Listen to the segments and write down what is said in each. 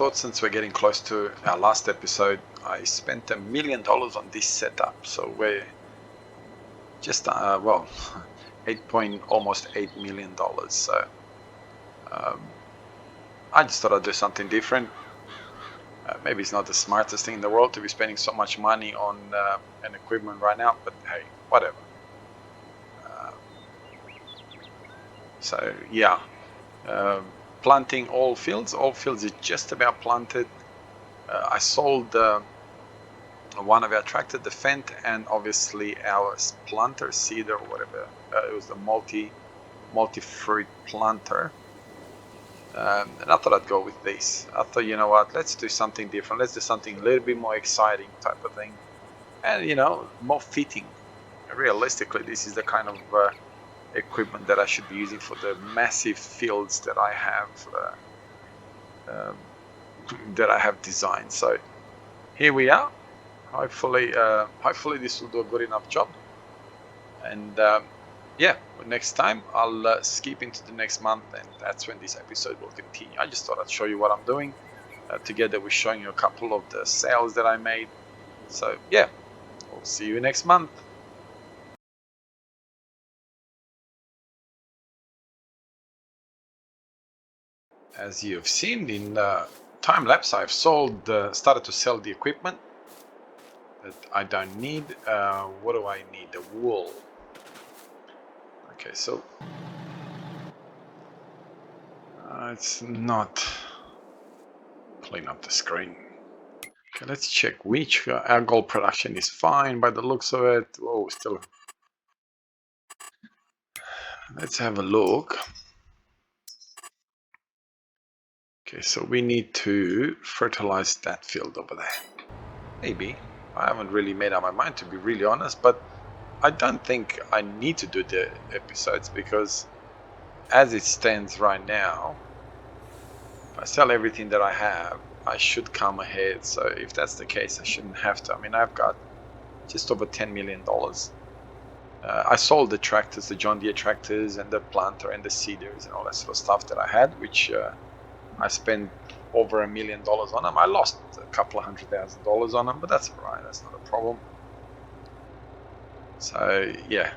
thought since we're getting close to our last episode, I spent $1 million on this setup. So we're just, well, almost $8 million. So I just thought I'd do something different. Maybe it's not the smartest thing in the world to be spending so much money on an equipment right now, but hey, whatever. So yeah, planting all fields is just about planted. I sold one of our tractor, the Fendt, and obviously our planter, seeder, or whatever. It was the multi-fruit planter. And I thought I'd go with this. I thought, you know what, let's do something different. Let's do something a little bit more exciting type of thing. And, you know, more fitting. Realistically, this is the kind of equipment that I should be using for the massive fields that I have designed. So here we are. Hopefully this will do a good enough job. And yeah, next time I'll skip into the next month, and that's when this episode will continue. I just thought I'd show you what I'm doing. Together we're showing you a couple of the sales that I made. So yeah, we'll see you next month. As you've seen in time lapse, I've started to sell the equipment that I don't need. What do I need? The wool. Okay, so it's not clean up the screen. Okay, let's check which our gold production is fine by the looks of it. Oh, still. Let's have a look. Okay, so we need to fertilize that field over there. Maybe. I haven't really made up my mind, to be really honest, but I don't think I need to do the episodes, because as it stands right now, if I sell everything that I have, I should come ahead. So if that's the case, I shouldn't have to. I mean, I've got just over $10 million. I sold the tractors, the John Deere tractors, and the planter and the seeders and all that sort of stuff that I had, which I spent over $1 million on them. I lost a couple of $100,000 on them, but that's all right. That's not a problem. So yeah.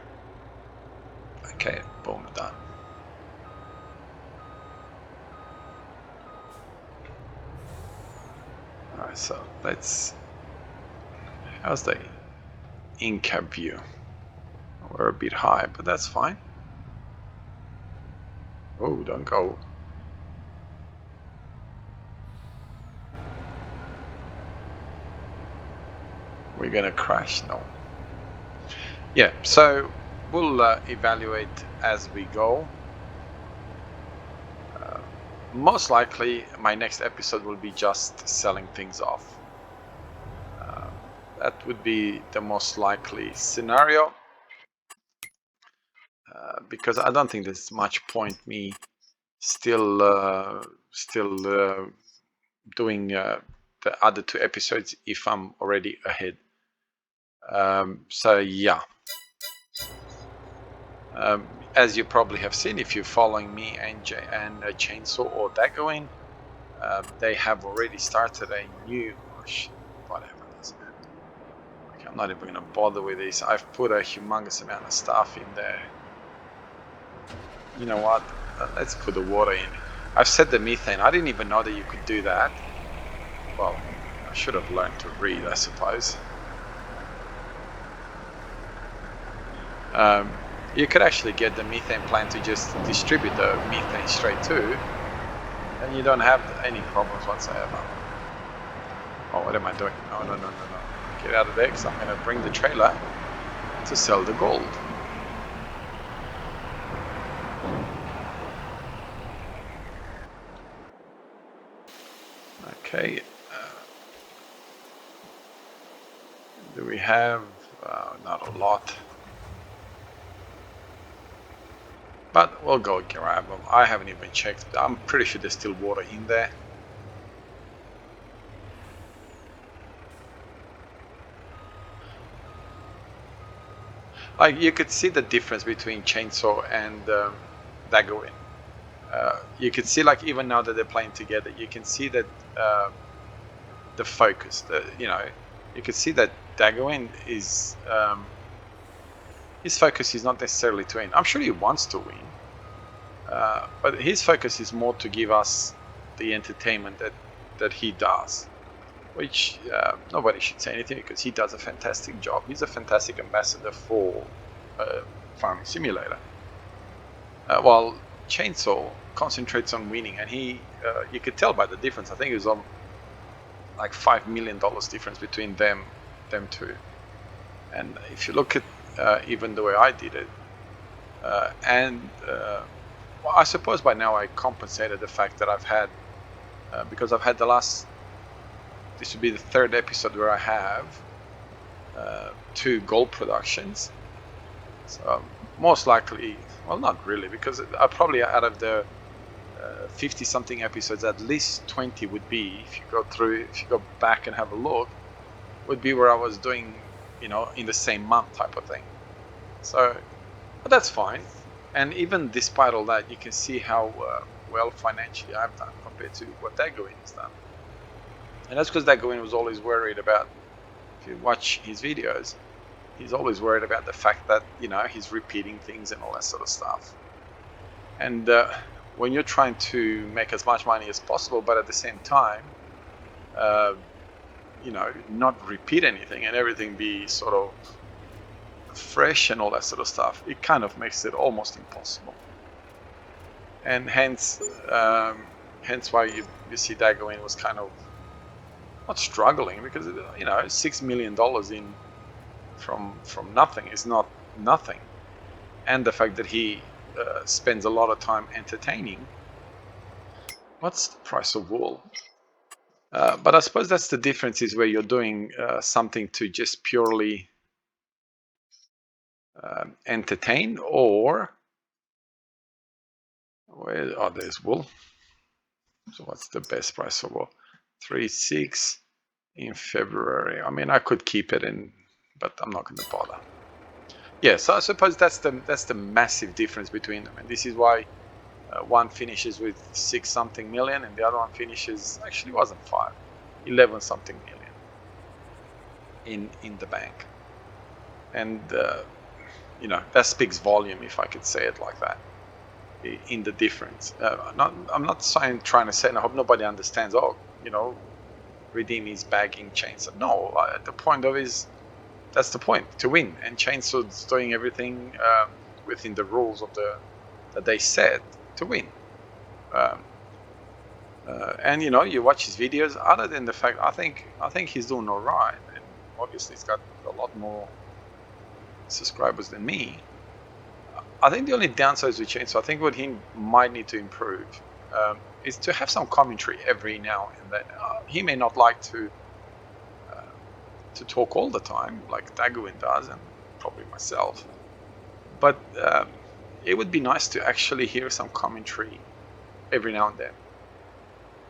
Okay, boom, done. All right, so let's. How's the in-cab view? We're a bit high, but that's fine. Oh, don't go. We're gonna crash? No. Yeah, so we'll evaluate as we go. Most likely my next episode will be just selling things off. That would be the most likely scenario, because I don't think there's much point me still doing the other two episodes if I'm already ahead. So yeah, as you probably have seen if you're following me and Chainsaw or Daggerwin, they have already started a new whatever, doesn't matter. Okay, I'm not even gonna bother with this. I've put a humongous amount of stuff in there. You know what, let's put the water in. I've set the methane. I didn't even know that you could do that. Well, I should have learned to read, I suppose. You could actually get the methane plant to just distribute the methane straight to, and you don't have any problems whatsoever. Oh, what am I doing? No. Get out of there, because I'm going to bring the trailer to sell the gold. Okay. Do we have... not a lot. But we'll go grab them. I haven't even checked. I'm pretty sure there's still water in there. Like, you could see the difference between Chainsaw and Daggerwin. You can see, like, even now that they're playing together, you can see that the focus, you can see that Daggerwin is his focus is not necessarily to win. I'm sure he wants to win, but his focus is more to give us the entertainment that he does, which nobody should say anything, because he does a fantastic job. He's a fantastic ambassador for Farming Simulator. While Chainsaw concentrates on winning, and you could tell by the difference. I think it was on like $5 million difference between them two. And if you look at even the way I did it, well, I suppose by now I compensated the fact that I've had, because I've had this would be the third episode where I have 2 gold productions. So most likely, well, not really, because I probably, out of the 50 something episodes, at least 20 would be, if you go back and have a look, would be where I was doing, in the same month type of thing. So, but that's fine. And even despite all that, you can see how well financially I've done compared to what Daggerwin has done. And that's because Daggerwin was always worried about, if you watch his videos, he's always worried about the fact that, he's repeating things and all that sort of stuff. And when you're trying to make as much money as possible, but at the same time, not repeat anything and everything be sort of fresh and all that sort of stuff, it kind of makes it almost impossible. And hence why you see Daggerwin was kind of not struggling, because $6 million in from nothing is not nothing. And the fact that he spends a lot of time entertaining. What's the price of wool? But I suppose that's the difference, is where you're doing something to just purely entertain, or there's wool. So what's the best price for wool? 3.6 in February. I mean, I could keep it in, but I'm not going to bother. Yeah, so I suppose that's the massive difference between them, and this is why one finishes with 6 something million and the other one finishes, actually wasn't 11 something million in the bank. And that speaks volume, if I could say it like that, in the difference. I'm not trying to say, and I hope nobody understands, Redeem is bagging Chainsaw. No, the point of is, that's the point, to win. And Chainsaw's doing everything within the rules that they set to win. And you watch his videos. Other than the fact, I think he's doing all right, and obviously he's got a lot more subscribers than me. I think the only downsides with Chainsaw, I think what he might need to improve, is to have some commentary every now and then. He may not like to talk all the time, like Daggerwin does, and probably myself. But it would be nice to actually hear some commentary every now and then.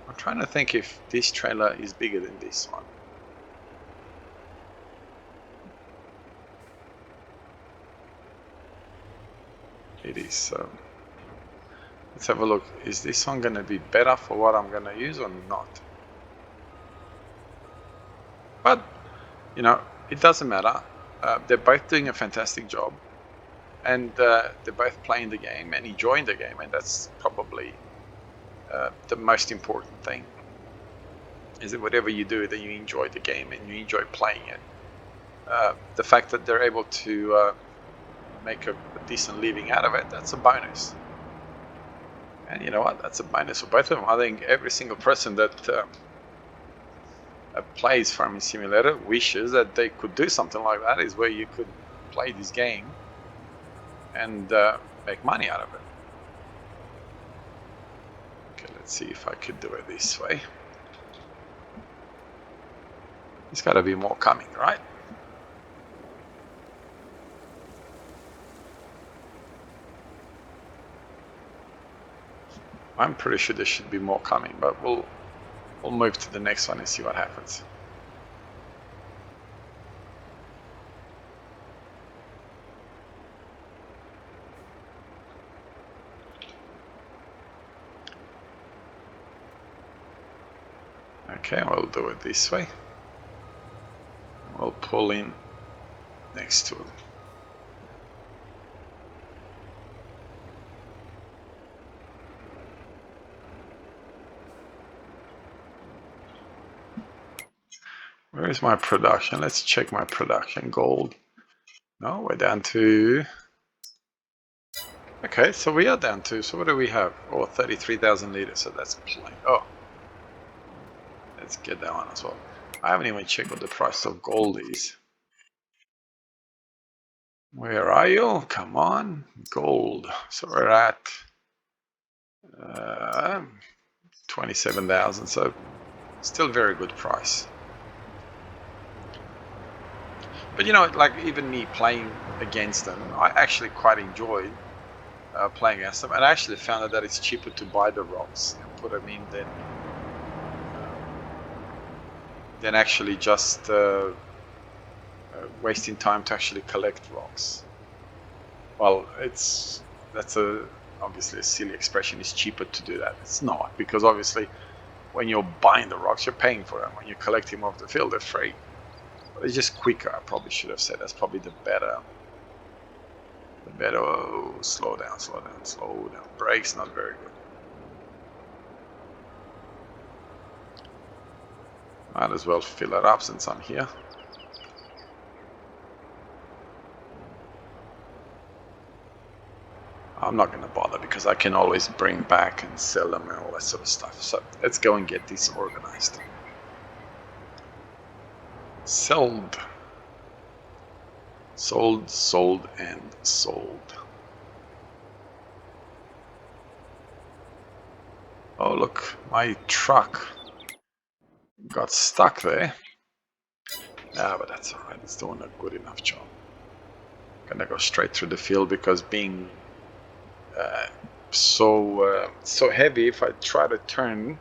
I'm trying to think if this trailer is bigger than this one. It is. So let's have a look. Is this one going to be better for what I'm going to use or not? But, it doesn't matter. They're both doing a fantastic job. And they're both playing the game and enjoying the game. And that's probably the most important thing. Is that whatever you do, that you enjoy the game and you enjoy playing it. The fact that they're able to make a decent living out of it, that's a bonus. And you know what? That's a bonus for both of them. I think every single person that plays Farming Simulator wishes that they could do something like that, is where you could play this game and make money out of it. Okay, let's see if I could do it this way. There's got to be more coming, right? I'm pretty sure there should be more coming, but we'll move to the next one and see what happens. Okay, we'll do it this way. We'll pull in next to it. Where is my production? Let's check my production. Gold. No, we're down to... Okay, so we are down to... So what do we have? Oh, 33,000 liters, so that's plain. Oh. Let's get that one as well. I haven't even checked what the price of gold is. Where are you? Come on. Gold. So we're at 27,000, so still very good price. But you know, like even me playing against them, I actually quite enjoyed playing against them, and I actually found out that it's cheaper to buy the rocks and put them in than actually just wasting time to actually collect rocks. Well, that's obviously a silly expression. It's cheaper to do that. It's not, because obviously when you're buying the rocks, you're paying for them. When you collect them off the field, they're free. But it's just quicker. I probably should have said that's probably the better. Oh, slow down. Brakes not very good. Might as well fill it up since I'm here. I'm not going to bother because I can always bring back and sell them and all that sort of stuff. So let's go and get this organized. Sold, and sold. Oh, look, my truck got stuck there. Ah, but that's alright, it's doing a good enough job. Gonna go straight through the field because being so heavy, if I try to turn,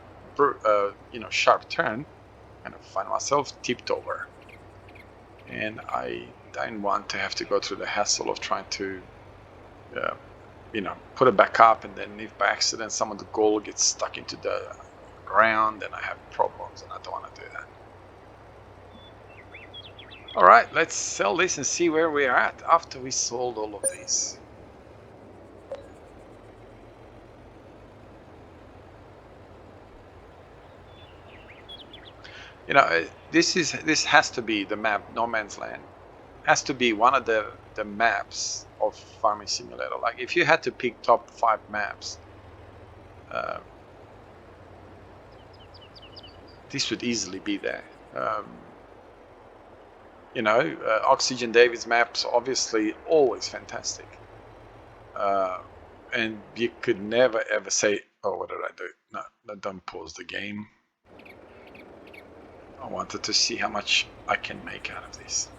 sharp turn, I'm gonna find myself tipped over. And I don't want to have to go through the hassle of trying to, put it back up, and then if by accident some of the gold gets stuck into the ground, then I have problems, and I don't want to do that. All right, let's sell this and see where we are at after we sold all of these. You know, this has to be the map. No Man's Land has to be one of the maps of Farming Simulator. Like if you had to pick top 5 maps, this would easily be there. Oxygen David's maps obviously always fantastic, and you could never ever say, "Oh, what did I do?" No, don't pause the game. I wanted to see how much I can make out of this.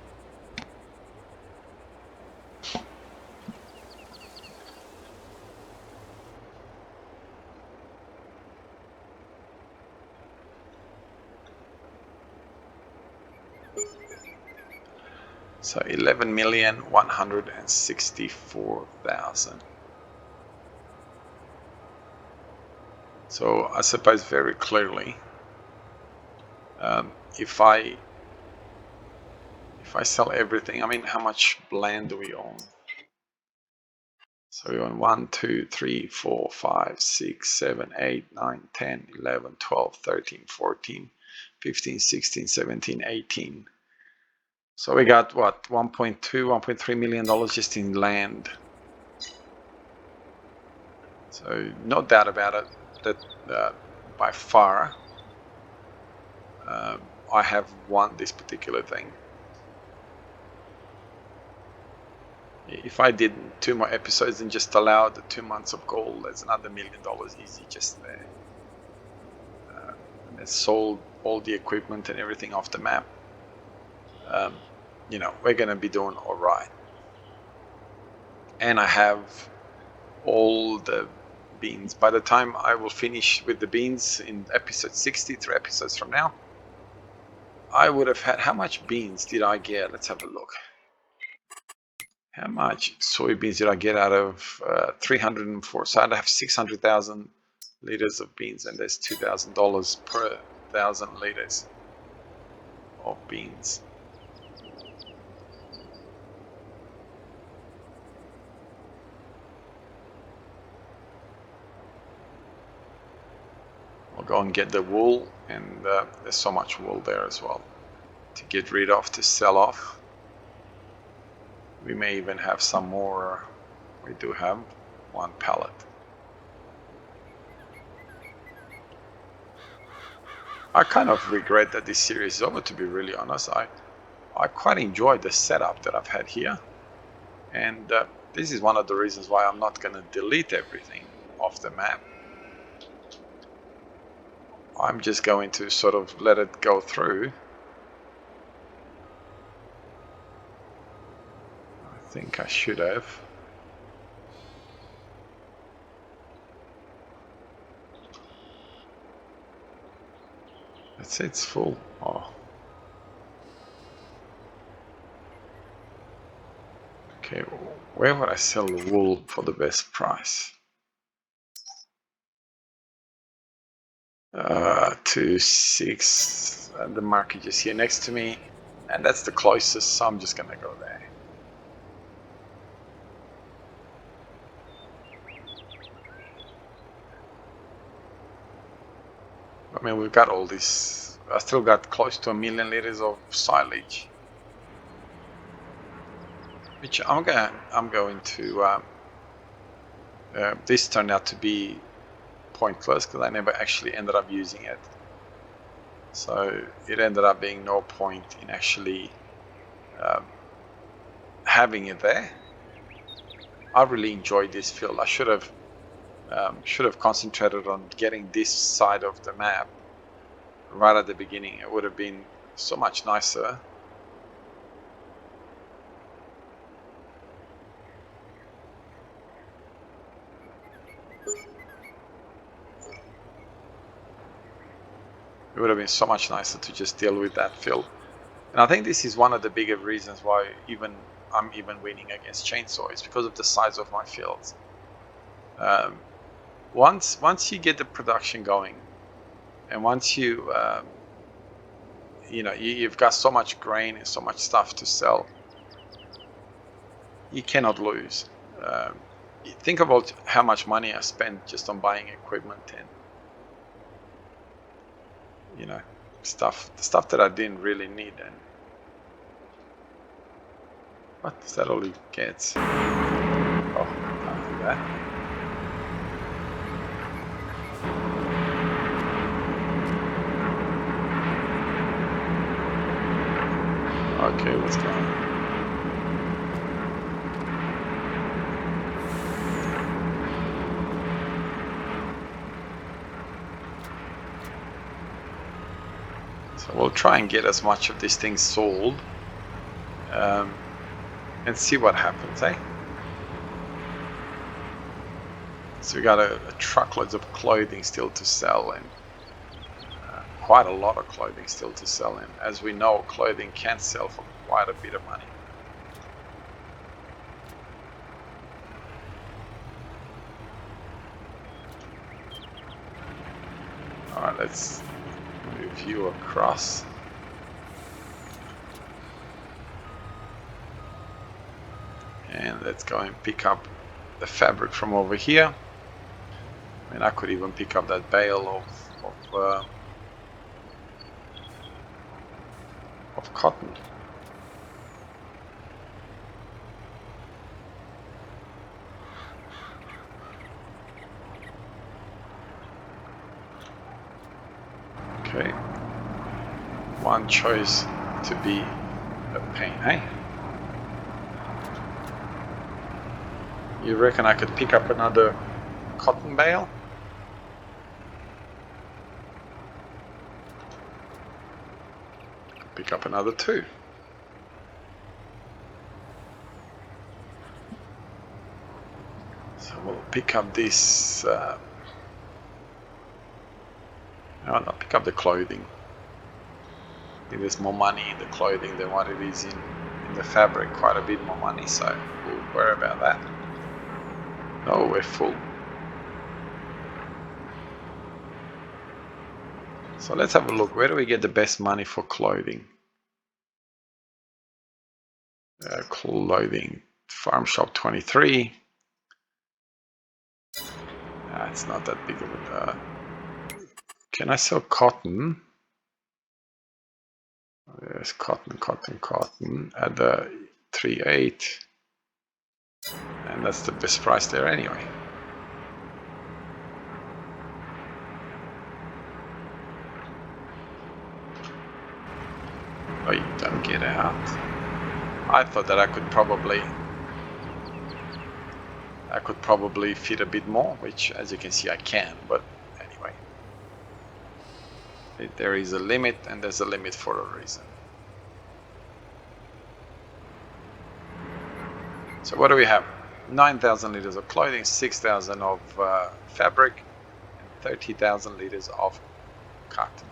So 11,164,000. So I suppose very clearly, if I sell everything, I mean, how much land do we own? So we own 1, 2, 3, 4, 5, 6, 7, 8, 9, 10, 11, 12, 13, 14, 15, 16, 17, 18. So we got what, 1.2, 1.3 million dollars just in land. So no doubt about it that by far I have won this particular thing. If I did 2 more episodes and just allowed the 2 months of gold, that's another $1 million easy just there. And sold all the equipment and everything off the map. We're going to be doing all right. And I have all the beans. By the time I will finish with the beans in episode 60, 3 episodes from now, I would have had, how much beans did I get? Let's have a look. How much soybeans did I get out of 304? So I'd have 600,000 liters of beans, and there's $2,000 per 100,000 liters of beans. I'll go and get the wool, and there's so much wool there as well to get rid of, to sell off. We may even have some more. We do have one pallet. I kind of regret that this series is over, to be really honest. I quite enjoyed the setup that I've had here, and this is one of the reasons why I'm not going to delete everything off the map. I'm just going to sort of let it go through. I think I should have. Let's say it's full. Oh. Okay, where would I sell the wool for the best price? To 6, the market just here next to me, and that's the closest, so I'm just gonna go there. I mean, we've got all this. I still got close to 1 million liters of silage, which I'm going to. This turned out to be pointless because I never actually ended up using it. So it ended up being no point in actually having it there. I really enjoyed this field. I should have concentrated on getting this side of the map right at the beginning. It would have been so much nicer. It would have been so much nicer to just deal with that field. And I think this is one of the bigger reasons why I'm even winning against chainsaw, is because of the size of my fields. Once you get the production going, and once you've got so much grain and so much stuff to sell, you cannot lose. Think about how much money I spent just on buying equipment and stuff that I didn't really need. And what is that all he gets? Oh, can't do that. Okay, what's going on? So we'll try and get as much of these things sold, and see what happens, eh? So we got a truckloads of clothing still to sell, and quite a lot of clothing still to sell. And as we know, clothing can sell for quite a bit of money. All right, let's move you across. And let's go and pick up the fabric from over here. I mean, I could even pick up that bale of cotton. Okay. One choice to be a pain, eh? You reckon I could pick up another cotton bale? Pick up another 2. So we'll pick up this. No, pick up the clothing. I think there's more money in the clothing than what it is in the fabric. Quite a bit more money, so we'll worry about that. No, we're full. So let's have a look. Where do we get the best money for clothing? Clothing. Farm shop 23. It's not that big of a... Can I sell cotton? Yes, cotton at the 3.8. And that's the best price there anyway. Oh, you don't get out. I thought that I could probably fit a bit more, which as you can see I can, but anyway. There is a limit, and there's a limit for a reason. So what do we have? 9,000 liters of clothing, 6,000 of fabric, and 30,000 liters of cotton.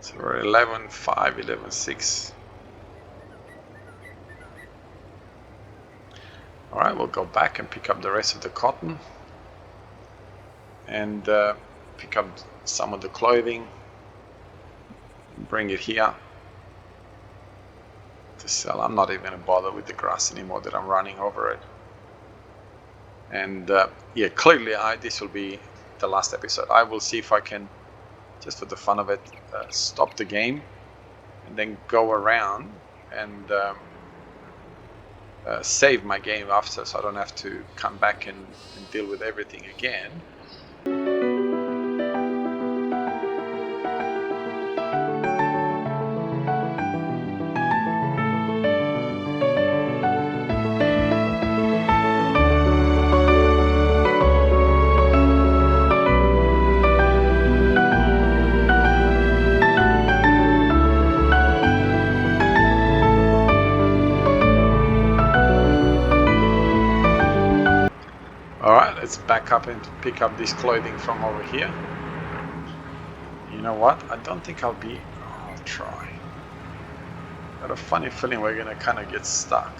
So we're 11.5, 11.6. All right, we'll go back and pick up the rest of the cotton and pick up some of the clothing, bring it here to sell. I'm not even going to bother with the grass anymore that I'm running over it. And yeah, clearly this will be the last episode. I will see if I can, just for the fun of it, stop the game and then go around and save my game after, so I don't have to come back and deal with everything again. Alright, let's back up and pick up this clothing from over here. You know what? I don't think I'll try. Got a funny feeling we're gonna kind of get stuck.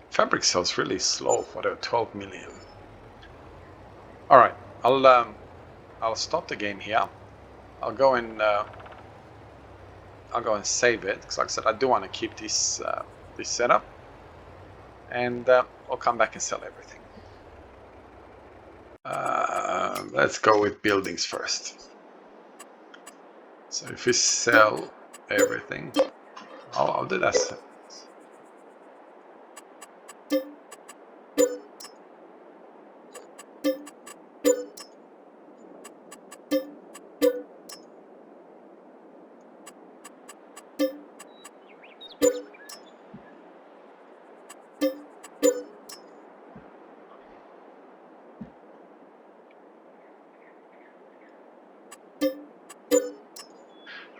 Fabric sells really slow for the 12 million. All right, I'll stop the game here. I'll go and save it because, like I said, I do want to keep this this setup, and I'll come back and sell everything. Let's go with buildings first. So if we sell everything, I'll do that.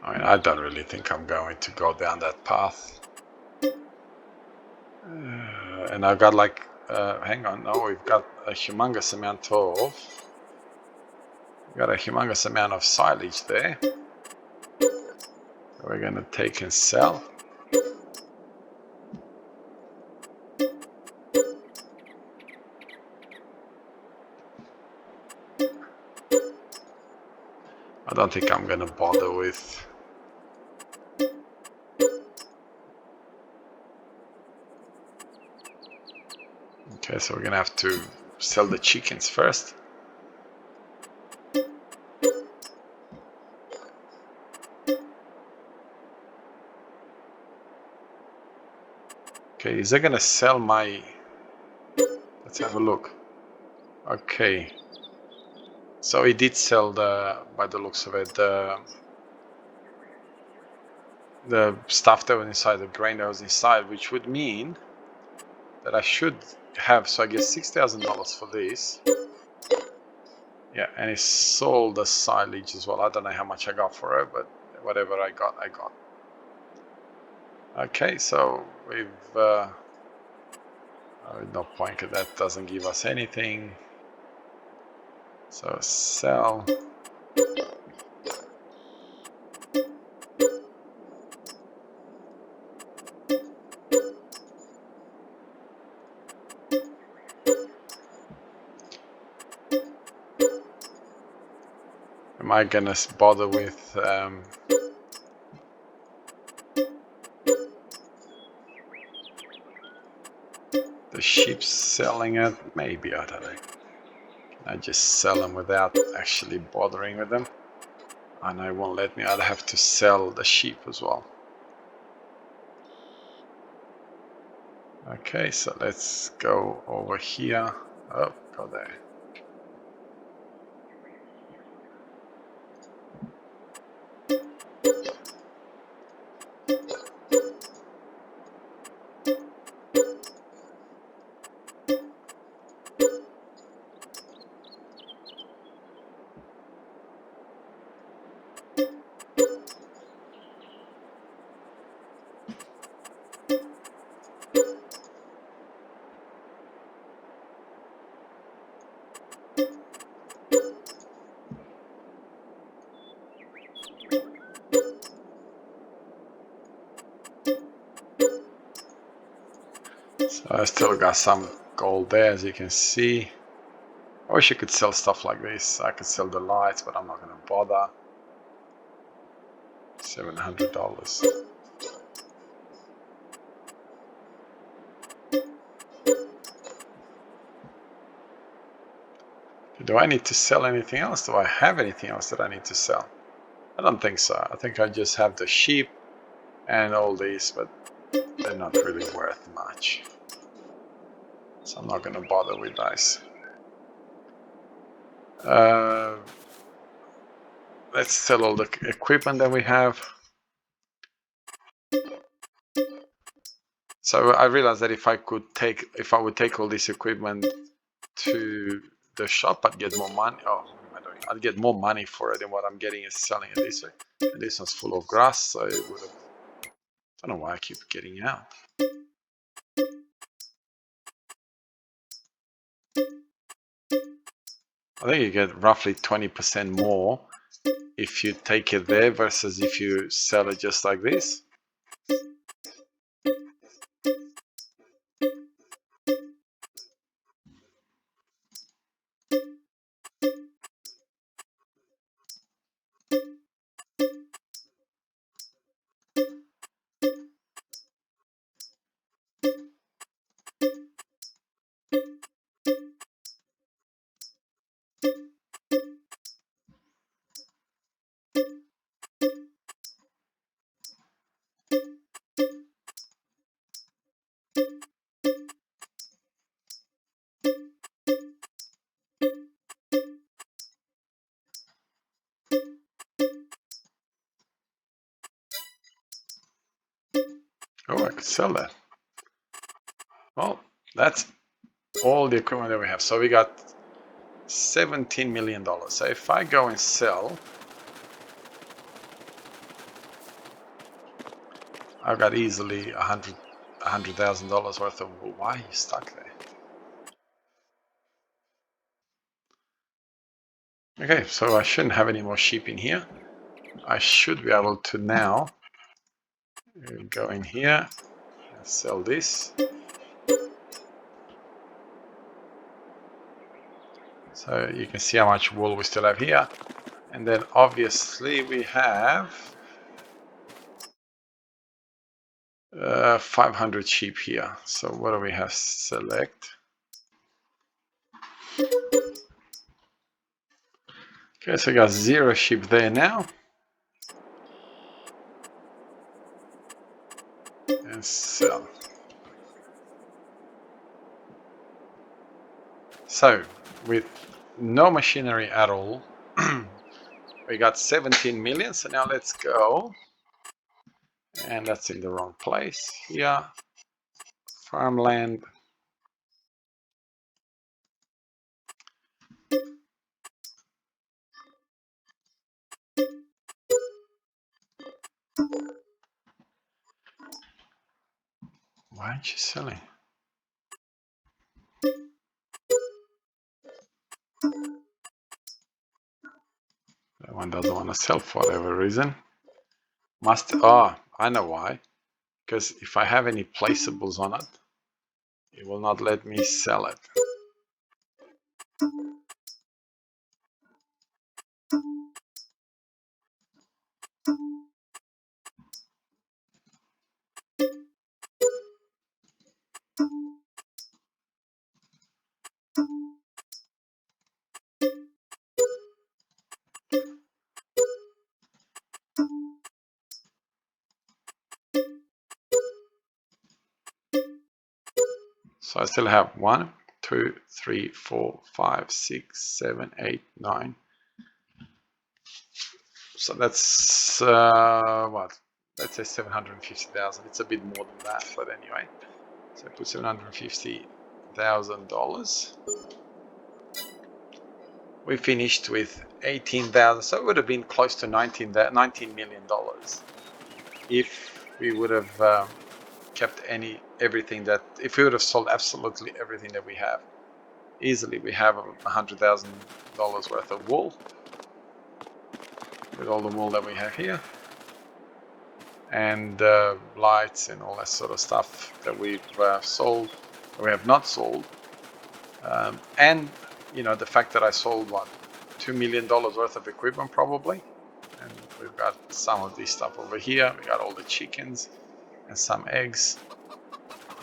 I mean, I don't really think I'm going to go down that path. And I've got like, hang on, no, we've got a humongous amount of, silage there. We're going to take and sell. I don't think I'm gonna bother with. Okay, so we're gonna have to sell the chickens first. Okay, is that gonna sell my... Let's have a look. Okay. So it did sell the, by the looks of it, the stuff that was inside, the grain that was inside, which would mean that I should have, so I get $6,000 for this. Yeah, and it sold the silage as well. I don't know how much I got for it, but whatever I got, I got. Okay, so we've... no point, because that doesn't give us anything. So sell. Am I gonna bother with the sheep selling it? Maybe, I don't know. Can I just sell them without actually bothering with them? And it won't let me. I'd have to sell the sheep as well. Okay, so let's go over here. Oh, go there. So I still got some gold there, as you can see. I wish I could sell stuff like this. I could sell the lights, but I'm not going to bother. $700. Do I need to sell anything else? Do I have anything else that I need to sell? I don't think so. I think I just have the sheep and all these, but they're not really worth much. So I'm not going to bother with those. Let's sell all the equipment that we have. So I realized that if I would take all this equipment to the shop, I'd get more money. Oh, what am I doing? I'd get more money for it than what I'm getting is selling it this way. And this one's full of grass, so it would have... I don't know why I keep getting out. I think you get roughly 20% more if you take it there versus if you sell it just like this. Oh, I could sell that. Well, that's all the equipment that we have. So we got $17 million. So if I go and sell, I've got easily $100,000 worth of... Why are you stuck there? Okay, so I shouldn't have any more sheep in here. I should be able to now go in here and sell this. So you can see how much wool we still have here. And then obviously we have 500 sheep here. So what do we have? Select. Okay, so I got 0 sheep there now. And sell. So with no machinery at all, we got 17 million. So now let's go. And that's in the wrong place here. Farmland. Why aren't you selling? That one doesn't want to sell for whatever reason. Oh, I know why. Because if I have any placeables on it, it will not let me sell it. So I still have 1, 2, 3, 4, 5, 6, 7, 8, 9. So that's what? Let's say 750,000. It's a bit more than that, but anyway. So I put $750,000. We finished with 18,000. So it would have been close to $19 million if we would have kept everything that, if we would have sold absolutely everything that we have. Easily we have $100,000 worth of wool with all the wool that we have here, and lights and all that sort of stuff that we've sold, or we have not sold, and you know, the fact that I sold what, $2 million worth of equipment probably, and we've got some of this stuff over here. We got all the chickens and some eggs.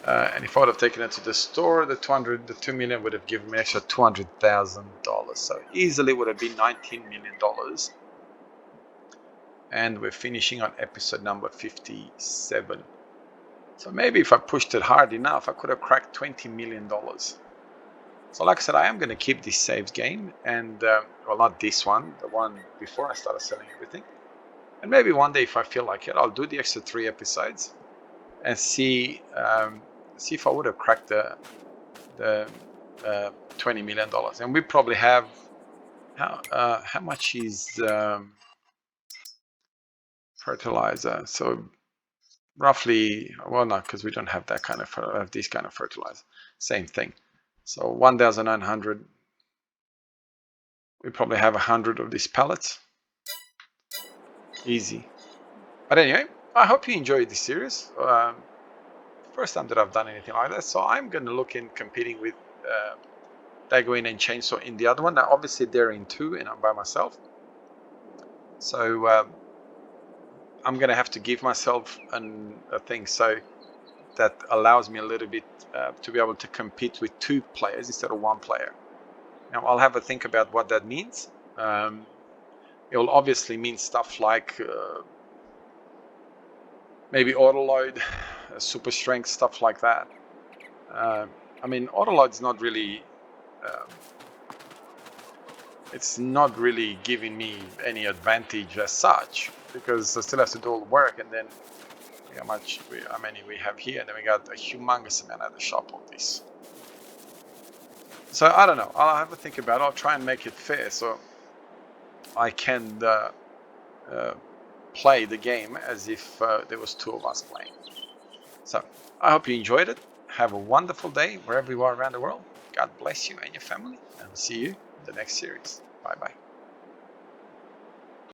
And if I would have taken it to the store, the 2 million would have given me extra $200,000. So easily would have been $19 million. And we're finishing on episode number 57. So maybe if I pushed it hard enough, I could have cracked $20 million. So like I said, I am going to keep this saves game, and well, not this one, the one before I started selling everything. And maybe one day, if I feel like it, I'll do the extra 3 episodes and see if I would have cracked the $20 million. And we probably have, how much is fertilizer? So roughly, well, not, because we don't have that kind of this kind of fertilizer. Same thing. So 1,900. We probably have 100 of these pallets. Easy. But anyway, I hope you enjoyed this series. First time that I've done anything like that. So I'm going to look in competing with Daggerwin and Chainsaw in the other one. Now, obviously, they're in 2 and I'm by myself. So I'm going to have to give myself a thing so that allows me a little bit to be able to compete with 2 players instead of 1 player. Now, I'll have a think about what that means. It will obviously mean stuff like maybe autoload, super strength, stuff like that. I mean, autoload's not really, it's not really giving me any advantage as such, because I still have to do all the work, and then how many we have here, and then we got a humongous amount at the shop of this. So I don't know, I'll have to think about it. I'll try and make it fair so I can play the game as if there was 2 of us playing. So I hope you enjoyed it. Have a wonderful day wherever you are around the world. God bless you and your family, and see you in the next series. Bye bye.